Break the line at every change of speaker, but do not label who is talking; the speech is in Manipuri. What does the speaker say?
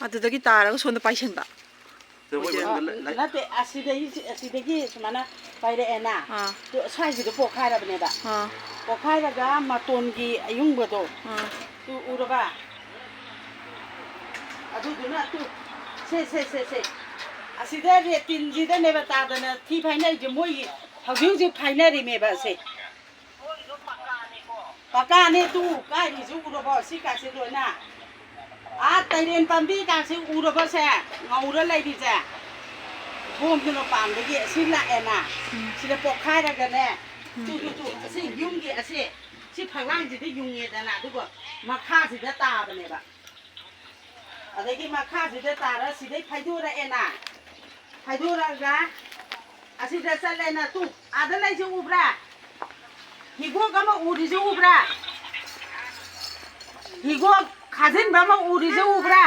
ꯑꯗꯨꯗꯒꯤ ꯇꯥꯔꯒ ꯁꯣꯝꯗ ꯄꯥꯏꯁꯟꯕ
ꯅꯠꯇꯦ ꯑꯁꯤꯗꯒꯤ ꯁꯨꯃꯥꯏꯅ ꯄꯥꯏꯔꯛꯑꯦꯅ ꯁ꯭ꯋꯥꯏꯁꯤꯗ ꯄꯣꯛꯈꯥꯏꯔꯕꯅꯦꯕ ꯄꯣꯛꯈꯥꯏꯔꯒ ꯃꯇꯣꯟꯒꯤ ꯑꯌꯨꯡꯕꯗꯣ ꯇꯨ ꯎꯔꯕ ꯑꯗꯨꯗꯨꯅ ꯇꯨ ꯁꯦ ꯑꯁꯤꯗ ꯔꯦꯇꯤꯟꯁꯤꯗꯅꯦꯕ ꯇꯥꯗꯅ ꯊꯤ ꯐꯥꯏꯅꯔꯤꯁꯦ ꯃꯣꯏꯒꯤ ꯍꯧꯖꯤꯛ ꯐꯥꯏꯅꯔꯤꯃꯦꯕ ꯑꯁꯦ ꯄꯀꯥꯅꯦ ꯇꯨ ꯀꯥꯏꯔꯤꯁꯨ ꯎꯔꯕꯣ ꯁꯤ ꯀꯥꯁꯦ ꯂꯣꯏꯅ ꯇꯩꯔꯦꯟ ꯄꯥꯝꯕꯤ ꯀꯥꯁꯦ ꯎꯔꯕꯁꯦ ꯉꯧꯔ ꯂꯩꯔꯤꯁꯦ ꯕꯣꯝꯗꯨꯅ ꯄꯥꯝꯕꯒꯤ ꯑꯁꯤ ꯂꯥꯛꯑꯦꯅ ꯁꯤꯗ ꯄꯣꯛꯈꯥꯏꯔꯒꯅꯦ ꯇꯨ ꯑꯁꯤ ꯌꯨꯝꯒꯤ ꯁꯤ ꯐꯛꯂꯥꯡꯁꯤꯗ ꯌꯨꯡꯉꯦꯗꯅ ꯑꯗꯨꯒ ꯃꯈꯥꯁꯤꯗ ꯇꯥꯕꯅꯦꯕ ꯑꯗꯒꯤ ꯃꯈꯥꯁꯤꯗ ꯇꯥꯔ ꯁꯤꯗꯩ ꯐꯩꯗꯣꯔꯛꯑꯦꯅ ꯐꯩꯗꯣꯔꯛꯑꯒ ꯑꯁꯤꯗ ꯆꯠꯂꯦꯅ ꯇꯨ ꯑꯥꯗ ꯂꯩꯁꯤ ꯎꯕ꯭ꯔꯥ ꯍꯤꯒꯣꯛ ꯑꯃ ꯎꯔꯤꯁꯤ ꯎꯕ꯭ꯔꯥ ꯍꯤꯒꯣꯛ ꯈꯥꯖꯤꯟꯕ ꯑꯃ ꯎꯔꯤꯁꯤ ꯎꯕ꯭ꯔꯥ